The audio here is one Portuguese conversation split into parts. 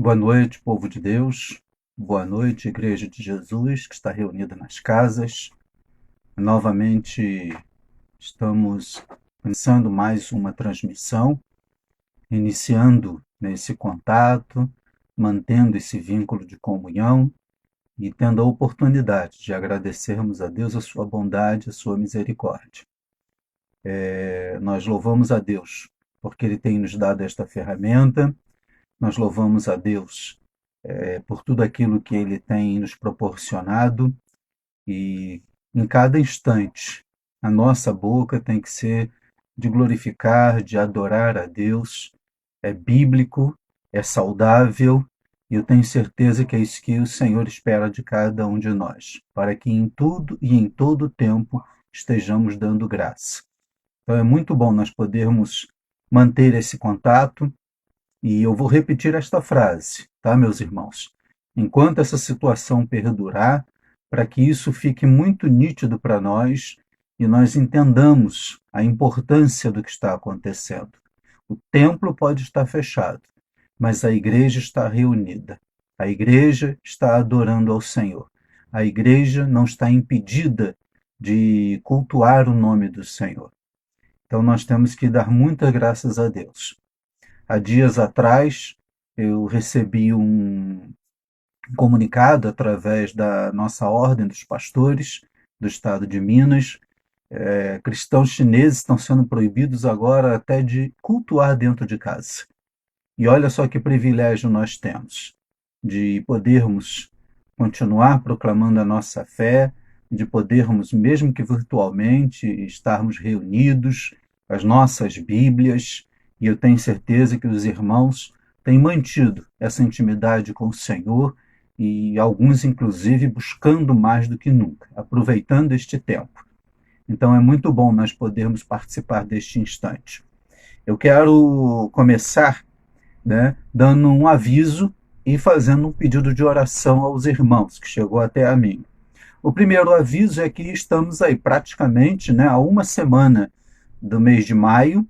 Boa noite, povo de Deus. Boa noite, Igreja de Jesus, que está reunida nas casas. Novamente estamos começando mais uma transmissão, iniciando nesse contato, mantendo esse vínculo de comunhão e tendo a oportunidade de agradecermos a Deus a sua bondade, a sua misericórdia. Nós louvamos a Deus porque Ele tem nos dado esta ferramenta, nós louvamos a Deus por tudo aquilo que Ele tem nos proporcionado e em cada instante a nossa boca tem que ser de glorificar, de adorar a Deus. É bíblico, é saudável e eu tenho certeza que é isso que o Senhor espera de cada um de nós, para que em tudo e em todo tempo estejamos dando graça. Então é muito bom nós podermos manter esse contato. E eu vou repetir esta frase, tá, meus irmãos? Enquanto essa situação perdurar, para que isso fique muito nítido para nós e nós entendamos a importância do que está acontecendo. O templo pode estar fechado, mas a igreja está reunida. A igreja está adorando ao Senhor. A igreja não está impedida de cultuar o nome do Senhor. Então nós temos que dar muitas graças a Deus. Há dias atrás, eu recebi um comunicado através da nossa Ordem dos Pastores do Estado de Minas. Cristãos chineses estão sendo proibidos agora até de cultuar dentro de casa. E olha só que privilégio nós temos de podermos continuar proclamando a nossa fé, de podermos, mesmo que virtualmente, estarmos reunidos, as nossas Bíblias. E eu tenho certeza que os irmãos têm mantido essa intimidade com o Senhor e alguns, inclusive, buscando mais do que nunca, aproveitando este tempo. Então é muito bom nós podermos participar deste instante. Eu quero começar, dando um aviso e fazendo um pedido de oração aos irmãos, que chegou até a mim. O primeiro aviso é que estamos aí praticamente há uma semana do mês de maio,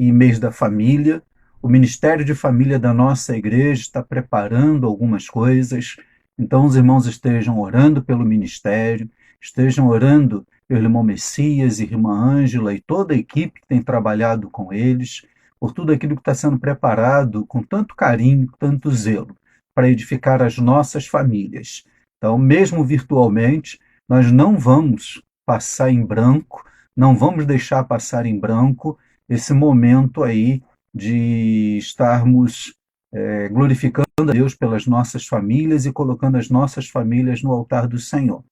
e mês da família. O Ministério de Família da nossa igreja está preparando algumas coisas. Então, os irmãos estejam orando pelo ministério, estejam orando pelo irmão Messias, irmã Ângela e toda a equipe que tem trabalhado com eles, por tudo aquilo que está sendo preparado com tanto carinho, tanto zelo, para edificar as nossas famílias. Então, mesmo virtualmente, nós não vamos passar em branco, não vamos deixar passar em branco esse momento aí de estarmos glorificando a Deus pelas nossas famílias e colocando as nossas famílias no altar do Senhor.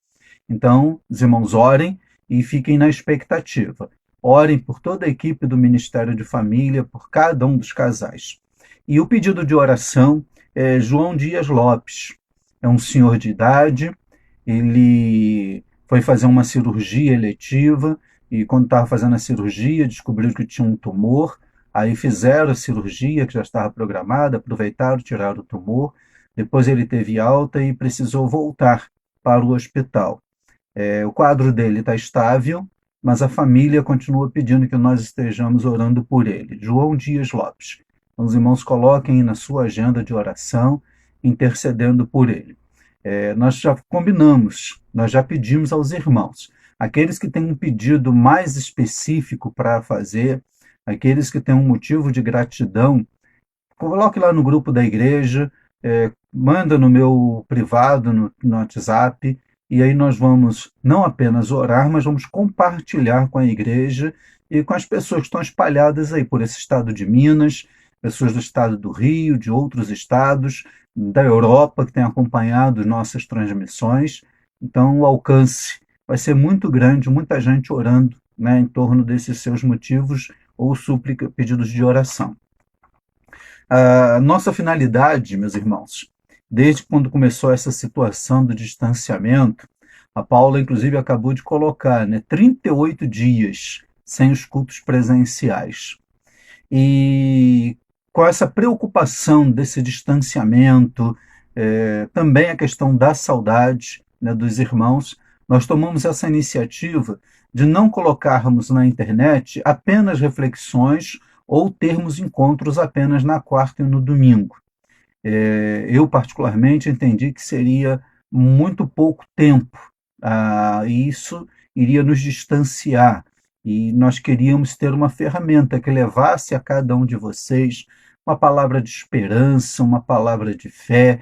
Então, os irmãos, orem e fiquem na expectativa. Orem por toda a equipe do Ministério de Família, por cada um dos casais. E o pedido de oração é João Dias Lopes. É um senhor de idade, ele foi fazer uma cirurgia eletiva, e quando estava fazendo a cirurgia, descobriram que tinha um tumor, aí fizeram a cirurgia, que já estava programada, aproveitaram, tiraram o tumor, depois ele teve alta e precisou voltar para o hospital. O quadro dele está estável, mas a família continua pedindo que nós estejamos orando por ele. João Dias Lopes. Então, os irmãos coloquem na sua agenda de oração, intercedendo por ele. Nós já combinamos, nós já pedimos aos irmãos. Aqueles que têm um pedido mais específico para fazer, aqueles que têm um motivo de gratidão, coloque lá no grupo da igreja, manda no meu privado, no WhatsApp, e aí nós vamos não apenas orar, mas vamos compartilhar com a igreja e com as pessoas que estão espalhadas aí por esse estado de Minas, pessoas do estado do Rio, de outros estados, da Europa, que têm acompanhado nossas transmissões. Então, o alcance vai ser muito grande, muita gente orando em torno desses seus motivos ou súplica, pedidos de oração. A nossa finalidade, meus irmãos, desde quando começou essa situação do distanciamento, a Paula, inclusive, acabou de colocar 38 dias sem os cultos presenciais. E com essa preocupação desse distanciamento, também a questão da saudade dos irmãos, nós tomamos essa iniciativa de não colocarmos na internet apenas reflexões ou termos encontros apenas na quarta e no domingo. Eu, particularmente, entendi que seria muito pouco tempo, e isso iria nos distanciar. E nós queríamos ter uma ferramenta que levasse a cada um de vocês uma palavra de esperança, uma palavra de fé,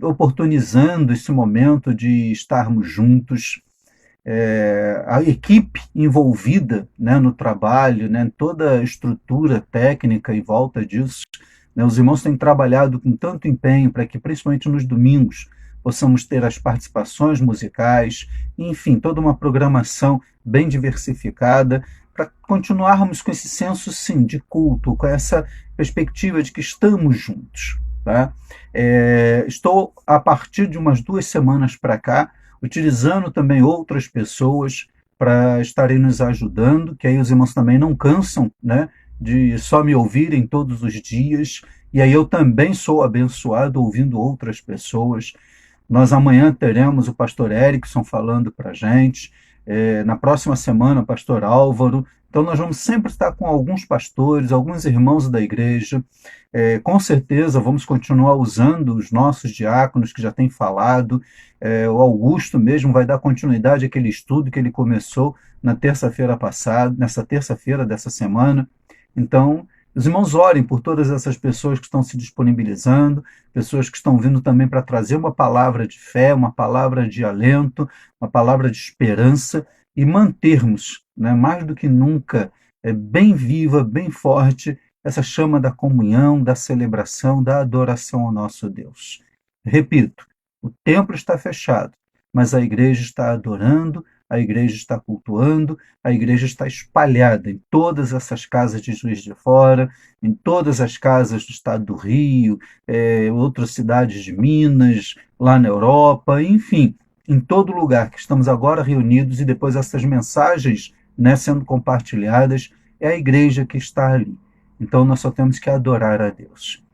oportunizando esse momento de estarmos juntos, a equipe envolvida, né, no trabalho, né, toda a estrutura técnica em volta disso, né, os irmãos têm trabalhado com tanto empenho para que, principalmente nos domingos, possamos ter as participações musicais, enfim, toda uma programação bem diversificada, para continuarmos com esse senso, sim, de culto, com essa perspectiva de que estamos juntos. Tá? Estou, a partir de umas 2 semanas para cá, utilizando também outras pessoas para estarem nos ajudando, que aí os irmãos também não cansam, né, de só me ouvirem todos os dias, e aí eu também sou abençoado ouvindo outras pessoas. Nós amanhã teremos o pastor Erickson falando para a gente, na próxima semana o pastor Álvaro. Então nós vamos sempre estar com alguns pastores, alguns irmãos da igreja. Com certeza vamos continuar usando os nossos diáconos que já têm falado. O Augusto mesmo vai dar continuidade àquele estudo que ele começou na terça-feira passada, nessa terça-feira dessa semana. Então, os irmãos orem por todas essas pessoas que estão se disponibilizando, pessoas que estão vindo também para trazer uma palavra de fé, uma palavra de alento, uma palavra de esperança e mantermos, né, mais do que nunca, bem viva, bem forte, essa chama da comunhão, da celebração, da adoração ao nosso Deus. Repito, o templo está fechado, mas a igreja está adorando, a igreja está cultuando, a igreja está espalhada em todas essas casas de Juiz de Fora, em todas as casas do estado do Rio, outras cidades de Minas, lá na Europa, enfim, em todo lugar que estamos agora reunidos e depois essas mensagens, né, sendo compartilhadas, é a igreja que está ali. Então nós só temos que adorar a Deus.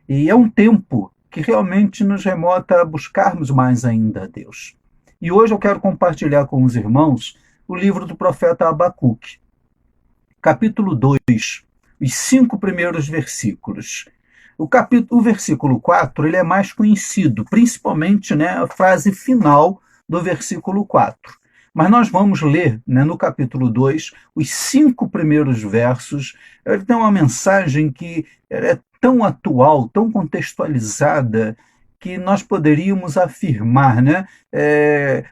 E é um tempo que realmente nos remota a buscarmos mais ainda a Deus. E hoje eu quero compartilhar com os irmãos o livro do profeta Abacuque, capítulo 2, os 5 primeiros versículos. O versículo 4 ele é mais conhecido, principalmente, né, a frase final do versículo 4. Mas nós vamos ler, né, no capítulo 2, os 5 primeiros versos. Ele tem uma mensagem que é tão atual, tão contextualizada, que nós poderíamos afirmar, né?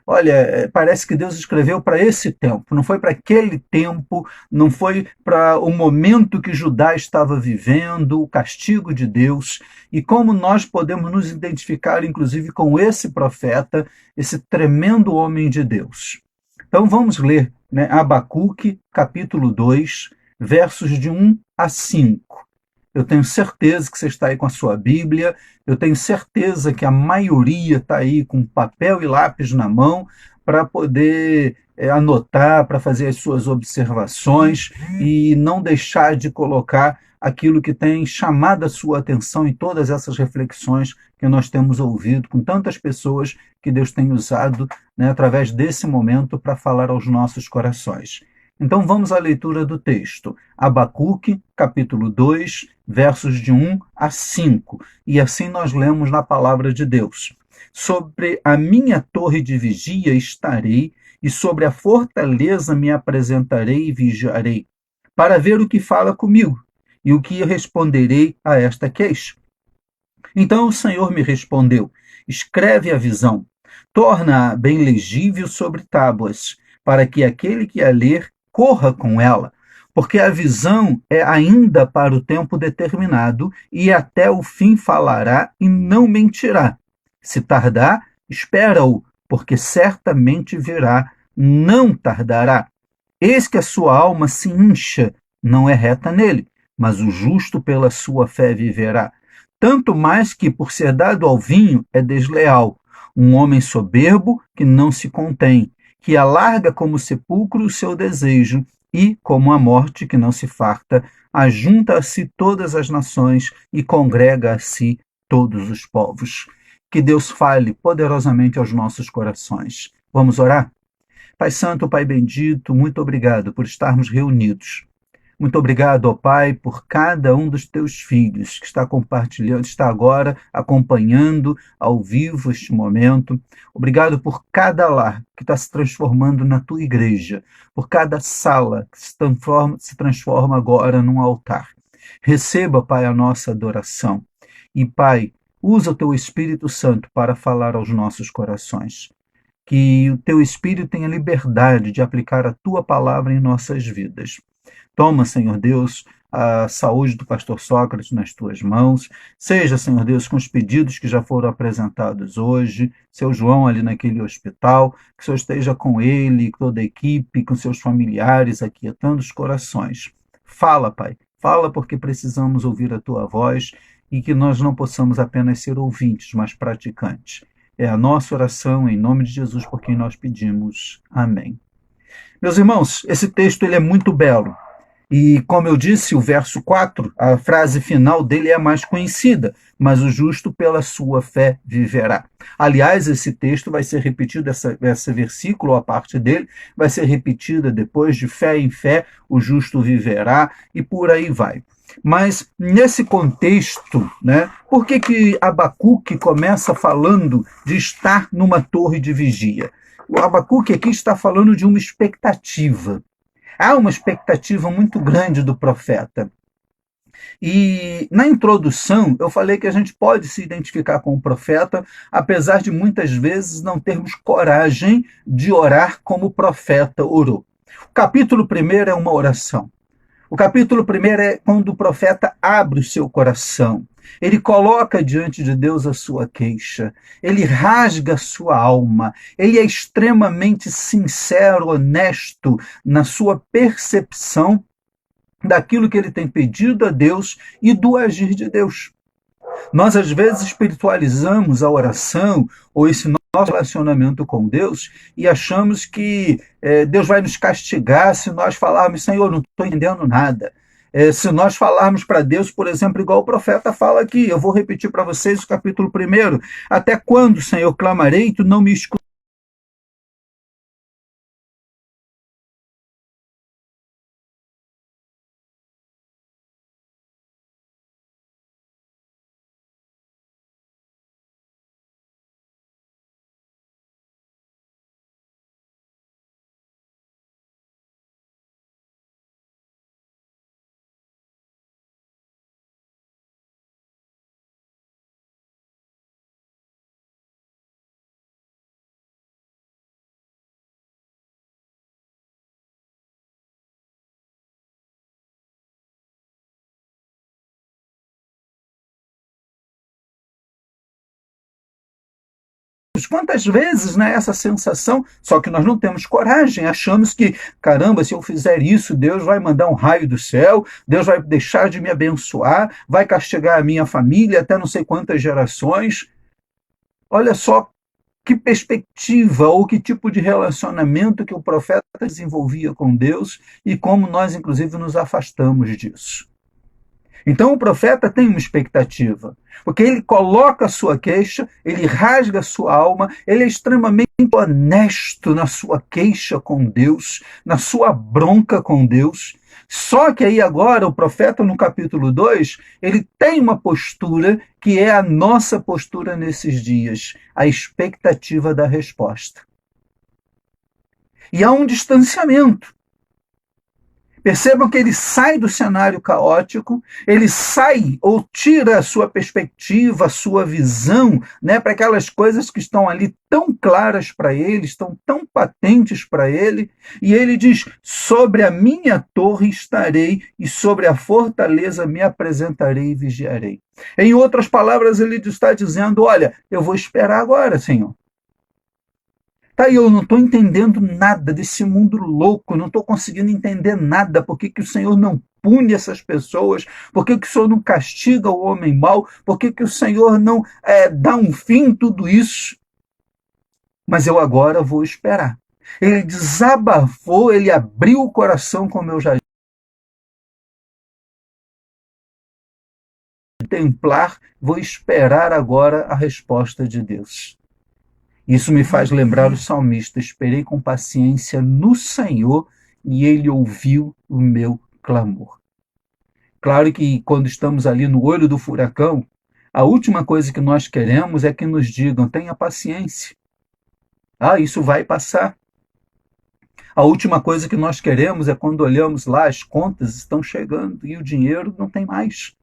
Olha, parece que Deus escreveu para esse tempo, não foi para aquele tempo, não foi para o momento que Judá estava vivendo, o castigo de Deus, e como nós podemos nos identificar, inclusive, com esse profeta, esse tremendo homem de Deus. Então vamos ler, né, Abacuque, capítulo 2, versos de 1 a 5. Eu tenho certeza que você está aí com a sua Bíblia, eu tenho certeza que a maioria está aí com papel e lápis na mão para poder anotar, para fazer as suas observações e não deixar de colocar aquilo que tem chamado a sua atenção em todas essas reflexões que nós temos ouvido com tantas pessoas que Deus tem usado, né, através desse momento para falar aos nossos corações. Então vamos à leitura do texto. Abacuque, capítulo 2, versos de 1 a 5. E assim nós lemos na palavra de Deus. Sobre a minha torre de vigia estarei, e sobre a fortaleza me apresentarei e vigiarei, para ver o que fala comigo, e o que responderei a esta queixa. Então o Senhor me respondeu: escreve a visão, torna-a bem legível sobre tábuas, para que aquele que a ler corra com ela, porque a visão é ainda para o tempo determinado, e até o fim falará e não mentirá. Se tardar, espera-o, porque certamente virá, não tardará. Eis que a sua alma se incha, não é reta nele, mas o justo pela sua fé viverá. Tanto mais que, por ser dado ao vinho, é desleal, um homem soberbo que não se contém, que alarga como sepulcro o seu desejo, e, como a morte que não se farta, ajunta a si todas as nações e congrega a si todos os povos. Que Deus fale poderosamente aos nossos corações. Vamos orar? Pai Santo, Pai bendito, muito obrigado por estarmos reunidos. Muito obrigado, ó Pai, por cada um dos teus filhos que está compartilhando, está agora acompanhando ao vivo este momento. Obrigado por cada lar que está se transformando na tua igreja, por cada sala que se transforma agora num altar. Receba, Pai, a nossa adoração. E, Pai, usa o teu Espírito Santo para falar aos nossos corações. Que o teu Espírito tenha liberdade de aplicar a tua palavra em nossas vidas. Toma, Senhor Deus, a saúde do pastor Sócrates nas tuas mãos. Seja, Senhor Deus, com os pedidos que já foram apresentados hoje. Seu João ali naquele hospital, que o Senhor esteja com ele, com toda a equipe, com seus familiares, aquietando os corações. Fala, Pai. Fala porque precisamos ouvir a tua voz e que nós não possamos apenas ser ouvintes, mas praticantes. É a nossa oração em nome de Jesus por quem nós pedimos. Amém. Meus irmãos, esse texto ele é muito belo. E, como eu disse, o verso 4, a frase final dele é a mais conhecida, mas o justo pela sua fé viverá. Aliás, esse texto vai ser repetido, esse versículo, a parte dele, vai ser repetida depois de fé em fé, o justo viverá, e por aí vai. Mas, nesse contexto, né, por que Abacuque começa falando de estar numa torre de vigia? O Abacuque aqui está falando de uma expectativa. Há uma expectativa muito grande do profeta. E na introdução eu falei que a gente pode se identificar com o profeta, apesar de muitas vezes não termos coragem de orar como o profeta orou. O capítulo 1 é uma oração. O capítulo 1 é quando o profeta abre o seu coração. Ele coloca diante de Deus a sua queixa. Ele rasga a sua alma. Ele é extremamente sincero, honesto na sua percepção daquilo que ele tem pedido a Deus e do agir de Deus. Nós, às vezes, espiritualizamos a oração ou esse nosso relacionamento com Deus e achamos que Deus vai nos castigar se nós falarmos, Senhor, não estou entendendo nada. Se nós falarmos para Deus, por exemplo, igual o profeta fala aqui, eu vou repetir para vocês o capítulo 1, até quando, Senhor, clamarei e tu não me escutas? Quantas vezes, né, essa sensação, só que nós não temos coragem, achamos que, caramba, se eu fizer isso, Deus vai mandar um raio do céu, Deus vai deixar de me abençoar, vai castigar a minha família até não sei quantas gerações. Olha só que perspectiva ou que tipo de relacionamento que o profeta desenvolvia com Deus e como nós, inclusive, nos afastamos disso. Então o profeta tem uma expectativa, porque ele coloca a sua queixa, ele rasga a sua alma, ele é extremamente honesto na sua queixa com Deus, na sua bronca com Deus. Só que aí agora o profeta no capítulo 2, ele tem uma postura que é a nossa postura nesses dias, a expectativa da resposta. E há um distanciamento. Percebam que ele sai do cenário caótico, ele sai ou tira a sua perspectiva, a sua visão, né, para aquelas coisas que estão ali tão claras para ele, estão tão patentes para ele, e ele diz: sobre a minha torre estarei e sobre a fortaleza me apresentarei e vigiarei. Em outras palavras, ele está dizendo: olha, eu vou esperar agora, Senhor. Tá, eu não estou entendendo nada desse mundo louco, não estou conseguindo entender nada. Por que o Senhor não pune essas pessoas? Por que o Senhor não castiga o homem mau? Por que o Senhor não dá um fim em tudo isso? Mas eu agora vou esperar. Ele desabafou, ele abriu o coração, como eu já contemplar, vou esperar agora a resposta de Deus. Isso me faz lembrar o salmista: esperei com paciência no Senhor e ele ouviu o meu clamor. Claro que quando estamos ali no olho do furacão, a última coisa que nós queremos é que nos digam: tenha paciência. Ah, isso vai passar. A última coisa que nós queremos é quando olhamos lá, as contas estão chegando e o dinheiro não tem mais.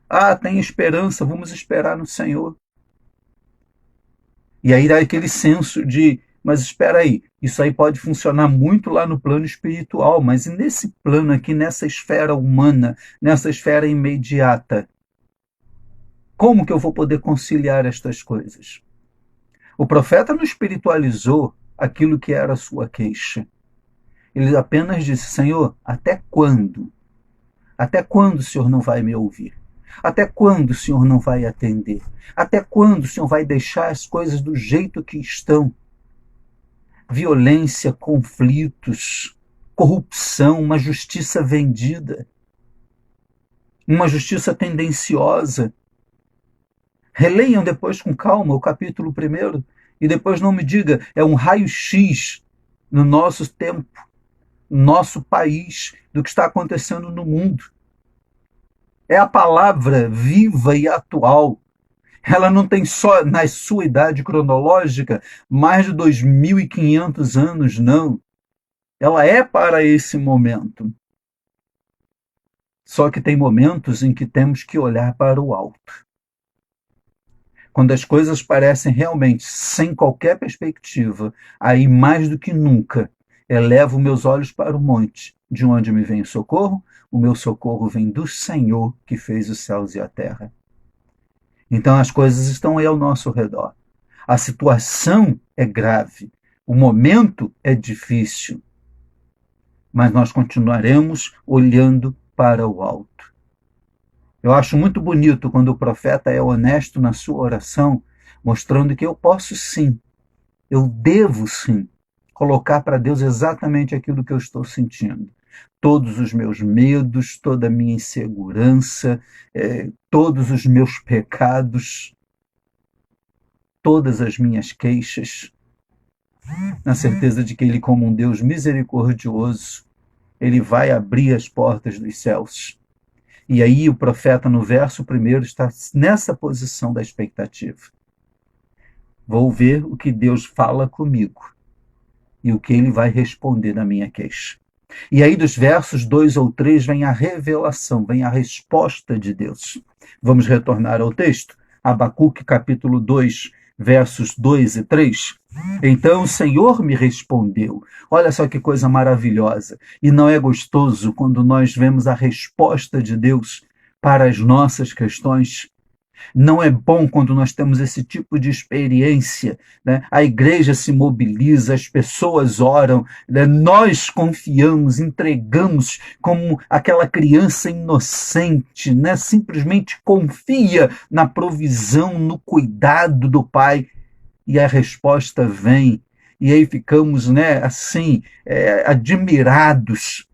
Ah, tem esperança, vamos esperar no Senhor. E aí dá aquele senso de, mas espera aí, isso aí pode funcionar muito lá no plano espiritual, mas e nesse plano aqui, nessa esfera humana, nessa esfera imediata, como que eu vou poder conciliar estas coisas? O profeta não espiritualizou aquilo que era a sua queixa. Ele apenas disse: Senhor, até quando? Até quando o Senhor não vai me ouvir? Até quando o Senhor não vai atender? Até quando o Senhor vai deixar as coisas do jeito que estão? Violência, conflitos, corrupção, uma justiça vendida, uma justiça tendenciosa. Releiam depois com calma o capítulo 1 e depois não me diga, é um raio-x no nosso tempo, no nosso país, do que está acontecendo no mundo. É a palavra viva e atual. Ela não tem só, na sua idade cronológica, mais de 2.500 anos, não. Ela é para esse momento. Só que tem momentos em que temos que olhar para o alto. Quando as coisas parecem realmente sem qualquer perspectiva, aí mais do que nunca, elevo meus olhos para o monte, de onde me vem o socorro. O meu socorro vem do Senhor, que fez os céus e a terra. Então as coisas estão aí ao nosso redor. A situação é grave, o momento é difícil, mas nós continuaremos olhando para o alto. Eu acho muito bonito quando o profeta é honesto na sua oração, mostrando que eu posso sim, eu devo sim, colocar para Deus exatamente aquilo que eu estou sentindo. Todos os meus medos, toda a minha insegurança, todos os meus pecados, todas as minhas queixas, na certeza de que Ele, como um Deus misericordioso, Ele vai abrir as portas dos céus. E aí o profeta, no verso 1, está nessa posição da expectativa. Vou ver o que Deus fala comigo e o que Ele vai responder na minha queixa. E aí dos versos 2 ou 3 vem a revelação, vem a resposta de Deus. Vamos retornar ao texto? Abacuque capítulo 2, versos 2 e 3. Então o Senhor me respondeu. Olha só que coisa maravilhosa. E não é gostoso quando nós vemos a resposta de Deus para as nossas questões? Não é bom quando nós temos esse tipo de experiência, né? A igreja se mobiliza, as pessoas oram, né? Nós confiamos, entregamos como aquela criança inocente, né? Simplesmente confia na provisão, no cuidado do Pai, e a resposta vem, e aí ficamos, né, assim, admirados,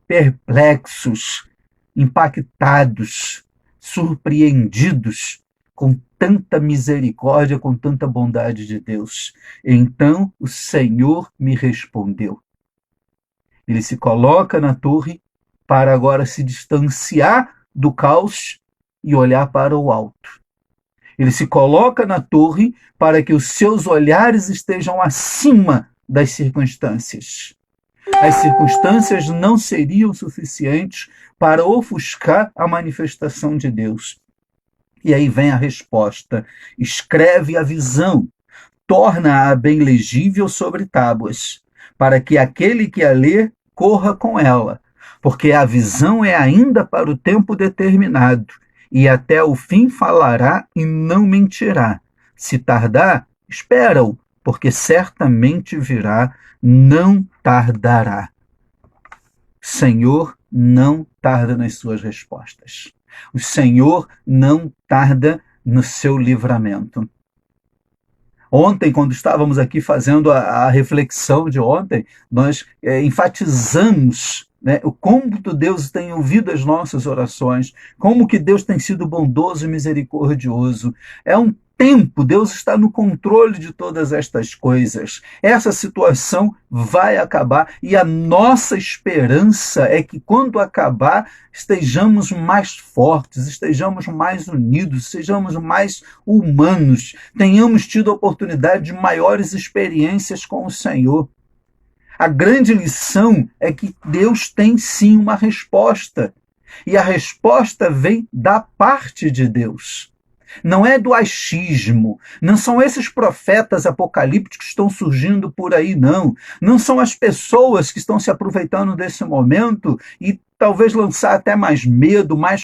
perplexos, impactados, surpreendidos com tanta misericórdia, com tanta bondade de Deus. Então o Senhor me respondeu. Ele se coloca na torre para agora se distanciar do caos e olhar para o alto. Ele se coloca na torre para que os seus olhares estejam acima das circunstâncias. As circunstâncias não seriam suficientes para ofuscar a manifestação de Deus. E aí vem a resposta. Escreve a visão, torna-a bem legível sobre tábuas, para que aquele que a lê corra com ela, porque a visão é ainda para o tempo determinado, e até o fim falará e não mentirá. Se tardar, espera-o, porque certamente virá, não tardará. Senhor não tarda nas suas respostas. O Senhor não tarda no seu livramento. Ontem, quando estávamos aqui fazendo a reflexão de ontem, nós enfatizamos, né, o como Deus tem ouvido as nossas orações, como que Deus tem sido bondoso e misericordioso. É um tempo, Deus está no controle de todas estas coisas. Essa situação vai acabar e a nossa esperança é que quando acabar, estejamos mais fortes, estejamos mais unidos, sejamos mais humanos, tenhamos tido a oportunidade de maiores experiências com o Senhor. A grande lição é que Deus tem sim uma resposta. E a resposta vem da parte de Deus. Não é do achismo, não são esses profetas apocalípticos que estão surgindo por aí, não. Não são as pessoas que estão se aproveitando desse momento e talvez lançar até mais medo, mais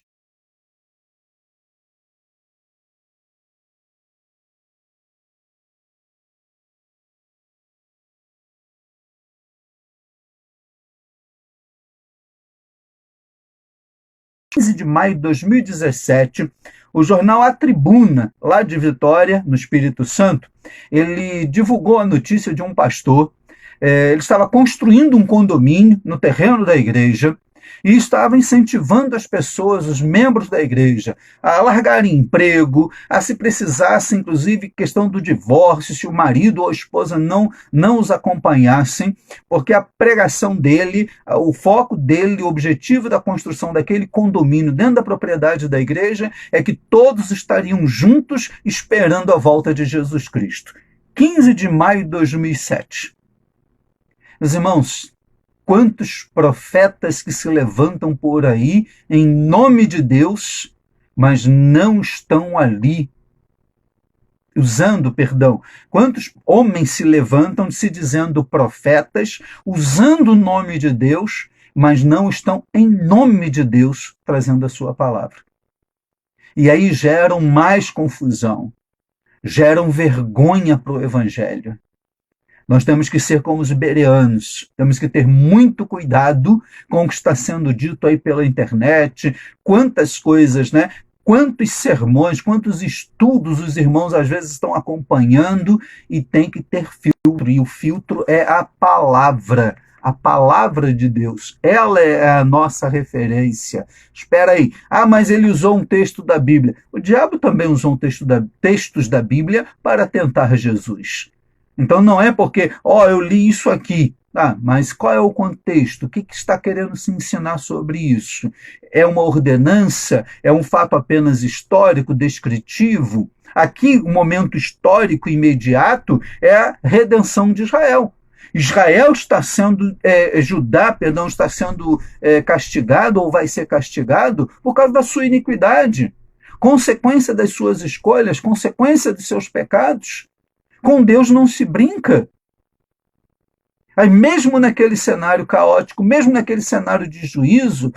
15 de maio de 2017, o jornal A Tribuna, lá de Vitória, no Espírito Santo, ele divulgou a notícia de um pastor. Ele estava construindo um condomínio no terreno da igreja e estava incentivando as pessoas, os membros da igreja, a largarem emprego, a se precisasse, inclusive, questão do divórcio, se o marido ou a esposa não os acompanhassem, porque a pregação dele, o foco dele, o objetivo da construção daquele condomínio dentro da propriedade da igreja é que todos estariam juntos esperando a volta de Jesus Cristo. 15 de maio de 2007. Meus irmãos, quantos profetas que se levantam por aí em nome de Deus, mas não estão ali quantos homens se levantam se dizendo profetas, usando o nome de Deus, mas não estão em nome de Deus trazendo a sua palavra. E aí geram mais confusão, geram vergonha para o evangelho. Nós temos que ser como os bereanos, temos que ter muito cuidado com o que está sendo dito aí pela internet, quantas coisas, né? Quantos sermões, quantos estudos os irmãos às vezes estão acompanhando e tem que ter filtro, e o filtro é a palavra de Deus. Ela é a nossa referência. Espera aí, mas ele usou um texto da Bíblia. O diabo também usou textos da Bíblia para tentar Jesus. Então não é porque, eu li isso aqui, mas qual é o contexto? O que está querendo se ensinar sobre isso? É uma ordenança? É um fato apenas histórico, descritivo? Aqui, o momento histórico imediato é a redenção de Israel. Judá está sendo castigado ou vai ser castigado por causa da sua iniquidade, consequência das suas escolhas, consequência dos seus pecados. Com Deus não se brinca. Aí, mesmo naquele cenário caótico, mesmo naquele cenário de juízo,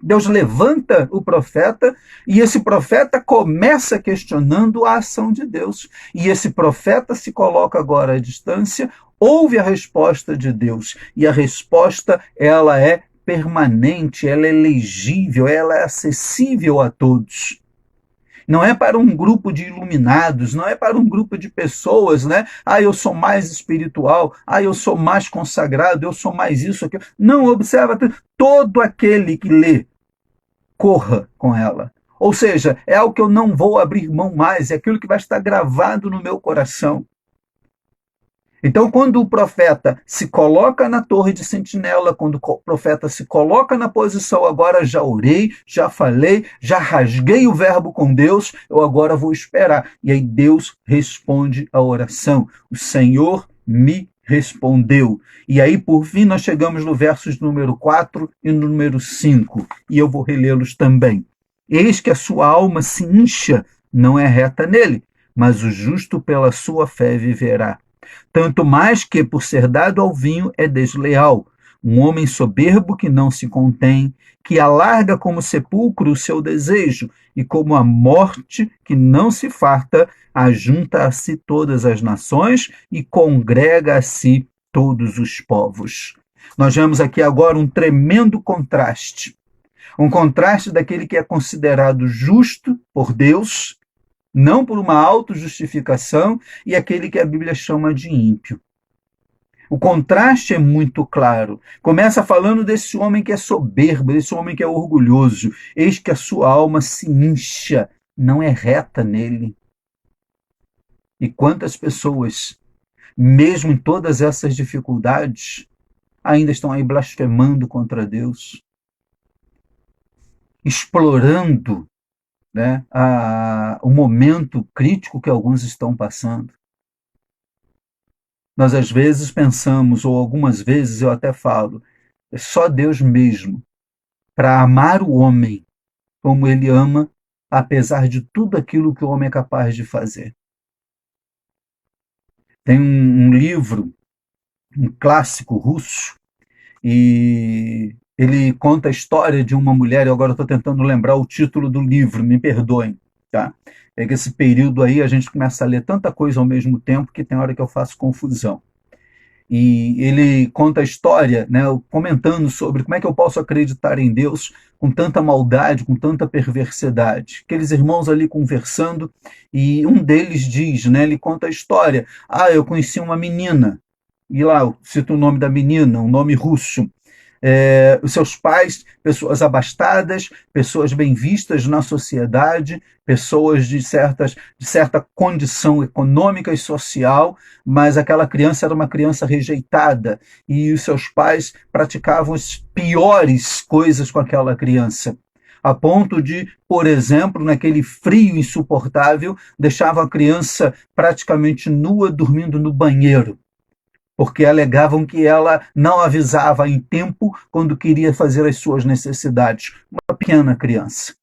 Deus levanta o profeta e esse profeta começa questionando a ação de Deus. E esse profeta se coloca agora à distância, ouve a resposta de Deus. E a resposta, ela é permanente, ela é legível, ela é acessível a todos. Não é para um grupo de iluminados, não é para um grupo de pessoas, né? Eu sou mais espiritual, eu sou mais consagrado, eu sou mais isso, aquilo. Não, observa, todo aquele que lê, corra com ela. Ou seja, é algo que eu não vou abrir mão mais, é aquilo que vai estar gravado no meu coração. Então, quando o profeta se coloca na torre de sentinela, quando o profeta se coloca na posição, agora já orei, já falei, já rasguei o verbo com Deus, eu agora vou esperar. E aí Deus responde a oração. O Senhor me respondeu. E aí, por fim, nós chegamos no versos número 4 e no número 5. E eu vou relê-los também. Eis que a sua alma se incha, não é reta nele, mas o justo pela sua fé viverá. Tanto mais que, por ser dado ao vinho, é desleal. Um homem soberbo que não se contém, que alarga como sepulcro o seu desejo, e como a morte que não se farta, ajunta a si todas as nações e congrega a si todos os povos. Nós vemos aqui agora um tremendo contraste. Um contraste daquele que é considerado justo por Deus, não por uma autojustificação, e aquele que a Bíblia chama de ímpio. O contraste é muito claro. Começa falando desse homem que é soberbo, desse homem que é orgulhoso. Eis que a sua alma se incha, não é reta nele. E quantas pessoas, mesmo em todas essas dificuldades, ainda estão aí blasfemando contra Deus, explorando, né, o momento crítico que alguns estão passando. Nós às vezes pensamos, ou algumas vezes eu até falo, é só Deus mesmo para amar o homem como ele ama, apesar de tudo aquilo que o homem é capaz de fazer. Tem um livro, um clássico russo, e ele conta a história de uma mulher, e agora estou tentando lembrar o título do livro, me perdoem, tá? É que esse período aí a gente começa a ler tanta coisa ao mesmo tempo que tem hora que eu faço confusão. E ele conta a história, né, comentando sobre como é que eu posso acreditar em Deus com tanta maldade, com tanta perversidade. Aqueles irmãos ali conversando, e um deles diz, né, ele conta a história, eu conheci uma menina, e lá eu cito o nome da menina, um nome russo, os seus pais, pessoas abastadas, pessoas bem vistas na sociedade, pessoas de certa condição econômica e social, mas aquela criança era uma criança rejeitada e os seus pais praticavam as piores coisas com aquela criança. A ponto de, por exemplo, naquele frio insuportável, deixava a criança praticamente nua dormindo no banheiro, porque alegavam que ela não avisava em tempo quando queria fazer as suas necessidades. Uma pequena criança.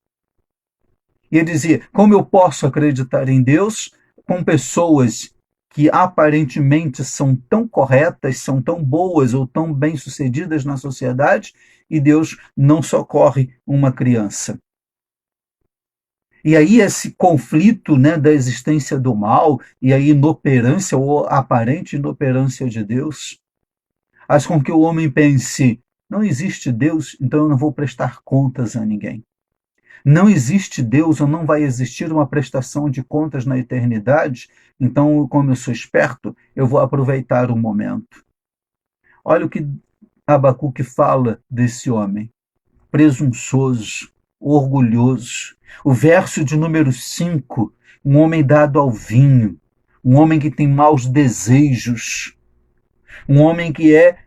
E ele dizia: como eu posso acreditar em Deus com pessoas que aparentemente são tão corretas, são tão boas ou tão bem-sucedidas na sociedade, e Deus não socorre uma criança? E aí esse conflito, né, da existência do mal e a inoperância ou aparente inoperância de Deus faz com que o homem pense: não existe Deus, então eu não vou prestar contas a ninguém. Não existe Deus, ou não vai existir uma prestação de contas na eternidade, então, como eu sou esperto, eu vou aproveitar o momento. Olha o que Abacuque fala desse homem: presunçoso, orgulhoso. O verso de número 5, um homem dado ao vinho, um homem que tem maus desejos, um homem que é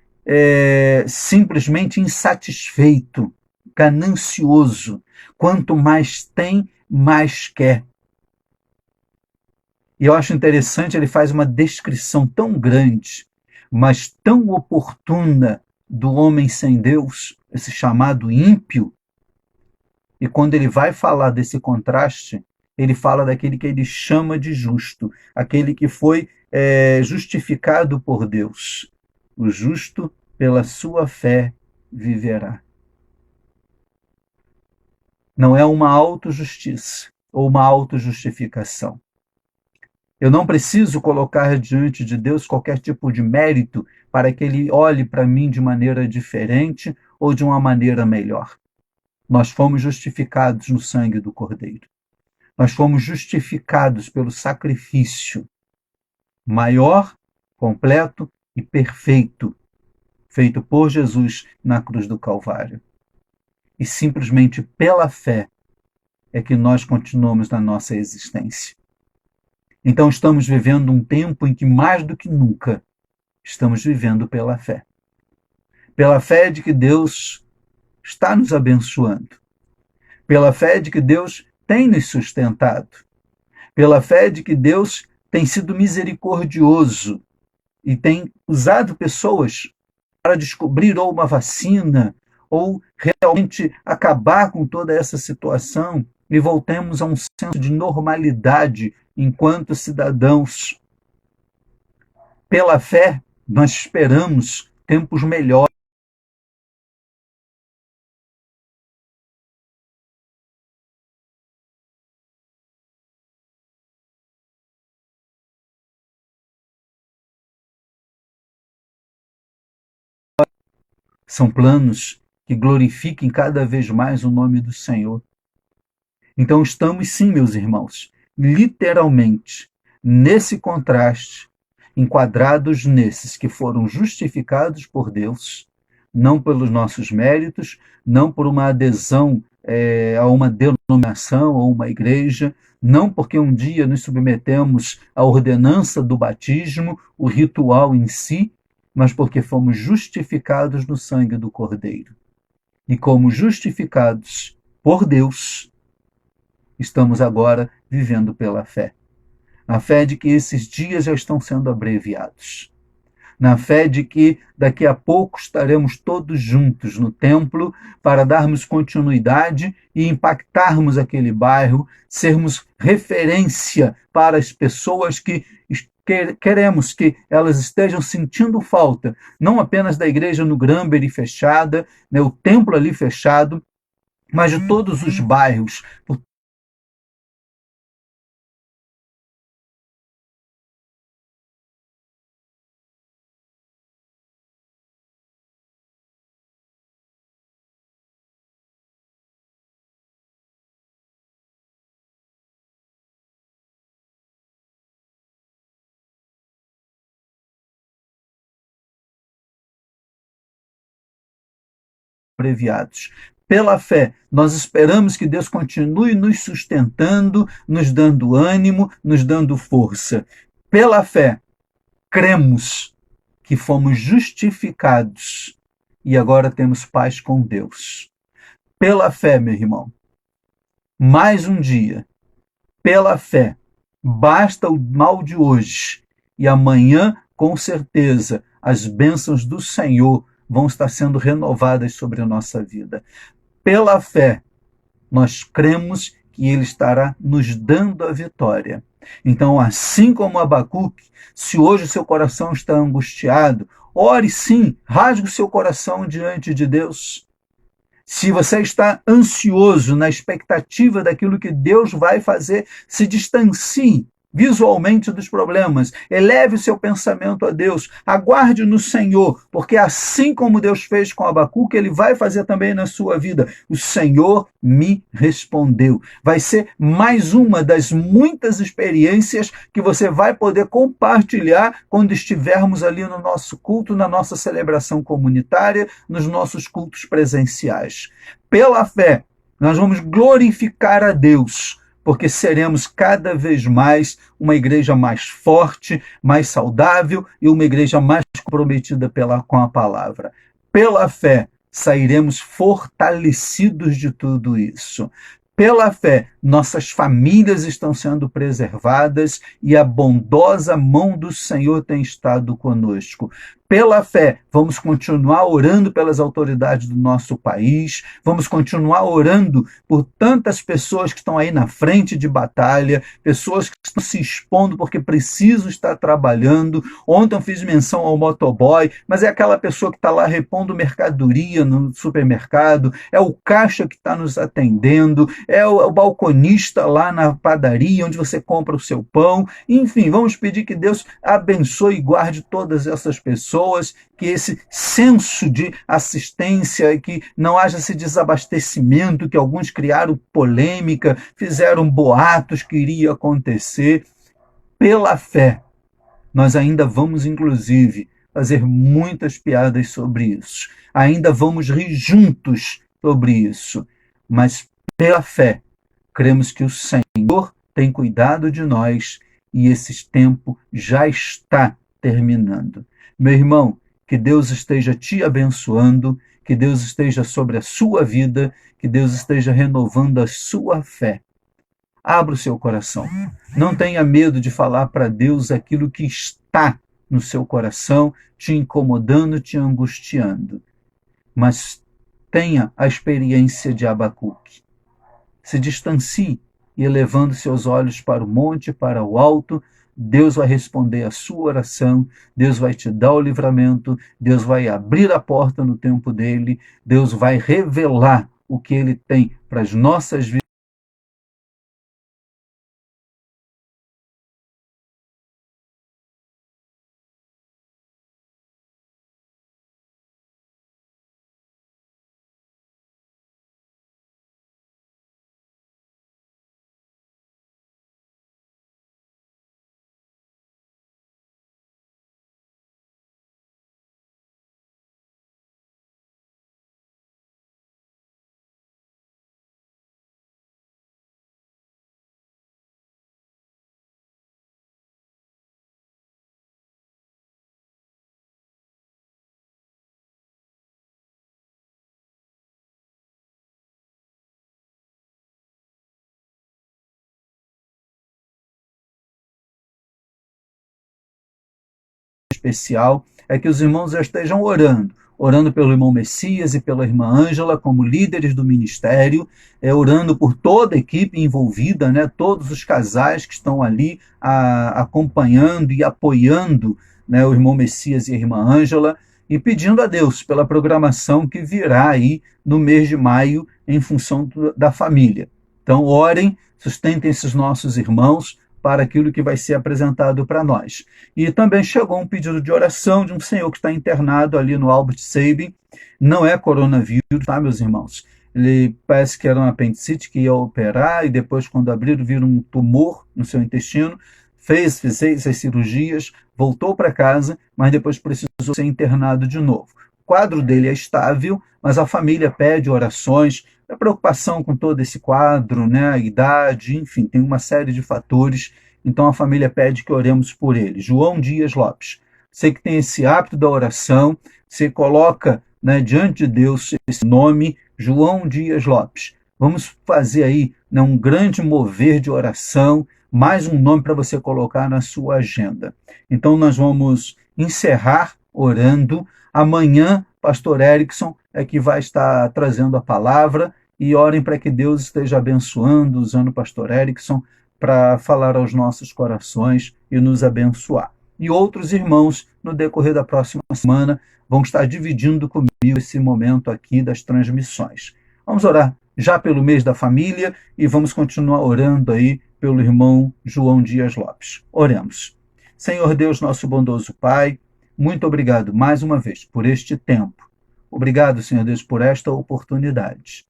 simplesmente insatisfeito, ganancioso. Quanto mais tem, mais quer. E eu acho interessante, ele faz uma descrição tão grande, mas tão oportuna do homem sem Deus, esse chamado ímpio. E quando ele vai falar desse contraste, ele fala daquele que ele chama de justo, aquele que foi justificado por Deus. O justo, pela sua fé, viverá. Não é uma autojustiça ou uma autojustificação. Eu não preciso colocar diante de Deus qualquer tipo de mérito para que Ele olhe para mim de maneira diferente ou de uma maneira melhor. Nós fomos justificados no sangue do Cordeiro. Nós fomos justificados pelo sacrifício maior, completo e perfeito, feito por Jesus na cruz do Calvário. E simplesmente pela fé é que nós continuamos na nossa existência. Então estamos vivendo um tempo em que, mais do que nunca, estamos vivendo pela fé. Pela fé de que Deus está nos abençoando. Pela fé de que Deus tem nos sustentado. Pela fé de que Deus tem sido misericordioso e tem usado pessoas para descobrir ou uma vacina ou realmente acabar com toda essa situação e voltemos a um senso de normalidade enquanto cidadãos. Pela fé, nós esperamos tempos melhores. São planos que glorifiquem cada vez mais o nome do Senhor. Então estamos sim, meus irmãos, literalmente, nesse contraste, enquadrados nesses que foram justificados por Deus, não pelos nossos méritos, não por uma adesão a uma denominação ou uma igreja, não porque um dia nos submetemos à ordenança do batismo, o ritual em si, mas porque fomos justificados no sangue do Cordeiro. E como justificados por Deus, estamos agora vivendo pela fé. A fé de que esses dias já estão sendo abreviados. Na fé de que daqui a pouco estaremos todos juntos no templo para darmos continuidade e impactarmos aquele bairro, sermos referência para as pessoas que queremos que elas estejam sentindo falta, não apenas da igreja no Granbury fechada, né, o templo ali fechado, mas de todos os bairros, abreviados. Pela fé, nós esperamos que Deus continue nos sustentando, nos dando ânimo, nos dando força. Pela fé, cremos que fomos justificados e agora temos paz com Deus. Pela fé, meu irmão, mais um dia, pela fé, basta o mal de hoje e amanhã, com certeza, as bênçãos do Senhor vão estar sendo renovadas sobre a nossa vida. Pela fé, nós cremos que ele estará nos dando a vitória. Então, assim como Abacuque, se hoje o seu coração está angustiado, ore sim, rasgue o seu coração diante de Deus. Se você está ansioso na expectativa daquilo que Deus vai fazer, se distancie visualmente dos problemas, eleve o seu pensamento a Deus, aguarde no Senhor, porque assim como Deus fez com Abacuque, ele vai fazer também na sua vida. O Senhor me respondeu. Vai ser mais uma das muitas experiências que você vai poder compartilhar quando estivermos ali no nosso culto, na nossa celebração comunitária, nos nossos cultos presenciais. Pela fé, nós vamos glorificar a Deus, porque seremos cada vez mais uma igreja mais forte, mais saudável e uma igreja mais comprometida com a palavra. Pela fé, sairemos fortalecidos de tudo isso. Pela fé, nossas famílias estão sendo preservadas e a bondosa mão do Senhor tem estado conosco. Pela fé, vamos continuar orando pelas autoridades do nosso país, vamos continuar orando por tantas pessoas que estão aí na frente de batalha, pessoas que estão se expondo porque precisam estar trabalhando. Ontem eu fiz menção ao motoboy, mas é aquela pessoa que está lá repondo mercadoria no supermercado, é o caixa que está nos atendendo, é o balconista lá na padaria onde você compra o seu pão. Enfim, vamos pedir que Deus abençoe e guarde todas essas pessoas, que esse senso de assistência, que não haja esse desabastecimento, que alguns criaram polêmica, fizeram boatos que iria acontecer. Pela fé, nós ainda vamos, inclusive, fazer muitas piadas sobre isso. Ainda vamos rir juntos sobre isso. Mas pela fé, cremos que o Senhor tem cuidado de nós e esse tempo já está terminando. Meu irmão, que Deus esteja te abençoando, que Deus esteja sobre a sua vida, que Deus esteja renovando a sua fé. Abra o seu coração. Não tenha medo de falar para Deus aquilo que está no seu coração, te incomodando, te angustiando. Mas tenha a experiência de Abacuque. Se distancie e elevando seus olhos para o monte, para o alto, Deus vai responder a sua oração, Deus vai te dar o livramento, Deus vai abrir a porta no tempo dele, Deus vai revelar o que ele tem para as nossas vidas. especial é que os irmãos já estejam orando pelo irmão Messias e pela irmã Ângela como líderes do ministério, orando por toda a equipe envolvida, né, todos os casais que estão ali acompanhando e apoiando, né, o irmão Messias e a irmã Ângela, e pedindo a Deus pela programação que virá aí no mês de maio em função da família. Então, orem, sustentem esses nossos irmãos para aquilo que vai ser apresentado para nós. E também chegou um pedido de oração de um senhor que está internado ali no Albert Sabin. Não é coronavírus, tá, meus irmãos? Ele parece que era um apendicite que ia operar e depois, quando abriram, viram um tumor no seu intestino. Fez as cirurgias, voltou para casa, mas depois precisou ser internado de novo. O quadro dele é estável, mas a família pede orações, a preocupação com todo esse quadro, né, a idade, enfim, tem uma série de fatores. Então a família pede que oremos por ele. João Dias Lopes. Você que tem esse hábito da oração, você coloca, né, diante de Deus esse nome, João Dias Lopes. Vamos fazer aí, né, um grande mover de oração, mais um nome para você colocar na sua agenda. Então nós vamos encerrar orando. Amanhã, pastor Erickson é que vai estar trazendo a palavra, e orem para que Deus esteja abençoando, usando o pastor Erickson para falar aos nossos corações e nos abençoar. E outros irmãos, no decorrer da próxima semana, vão estar dividindo comigo esse momento aqui das transmissões. Vamos orar já pelo mês da família e vamos continuar orando aí pelo irmão João Dias Lopes. Oremos. Senhor Deus, nosso bondoso Pai, muito obrigado mais uma vez por este tempo. Obrigado, Senhor Deus, por esta oportunidade.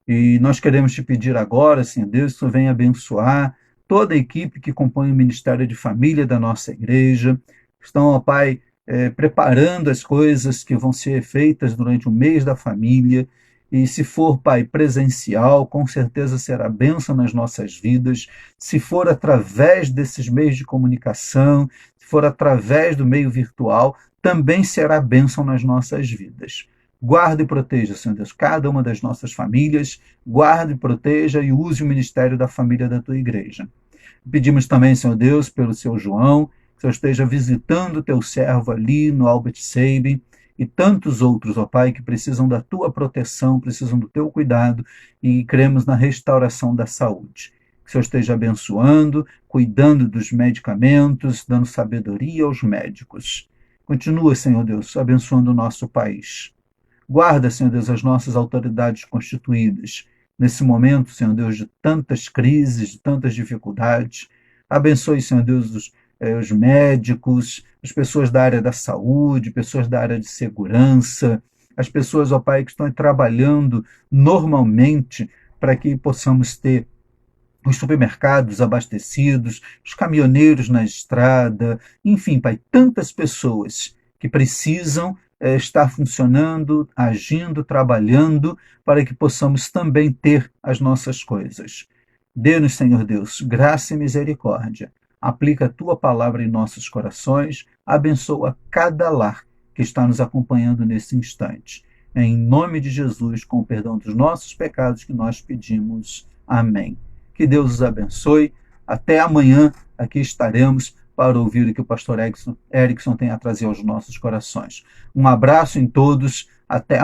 E nós queremos te pedir agora, Senhor Deus, que tu venha abençoar toda a equipe que compõe o Ministério de Família da nossa igreja. Estão, ó Pai, preparando as coisas que vão ser feitas durante o mês da família. E se for, Pai, presencial, com certeza será bênção nas nossas vidas. Se for através desses meios de comunicação, se for através do meio virtual, também será bênção nas nossas vidas. Guarde e proteja, Senhor Deus, cada uma das nossas famílias. Guarde, proteja e use o ministério da família da tua igreja. Pedimos também, Senhor Deus, pelo seu João, que o Senhor esteja visitando o teu servo ali no Albert Sabin e tantos outros, ó Pai, que precisam da tua proteção, precisam do teu cuidado e cremos na restauração da saúde. Que o Senhor esteja abençoando, cuidando dos medicamentos, dando sabedoria aos médicos. Continua, Senhor Deus, abençoando o nosso país. Guarda, Senhor Deus, as nossas autoridades constituídas. Nesse momento, Senhor Deus, de tantas crises, de tantas dificuldades. Abençoe, Senhor Deus, os médicos, as pessoas da área da saúde, pessoas da área de segurança, as pessoas, ó Pai, que estão trabalhando normalmente para que possamos ter os supermercados abastecidos, os caminhoneiros na estrada, enfim, Pai, tantas pessoas que precisam estar funcionando, agindo, trabalhando, para que possamos também ter as nossas coisas. Dê-nos, Senhor Deus, graça e misericórdia. Aplica a tua palavra em nossos corações, abençoa cada lar que está nos acompanhando nesse instante. Em nome de Jesus, com o perdão dos nossos pecados que nós pedimos. Amém. Que Deus os abençoe. Até amanhã, aqui estaremos para ouvir o que o pastor Erickson tem a trazer aos nossos corações. Um abraço em todos. Até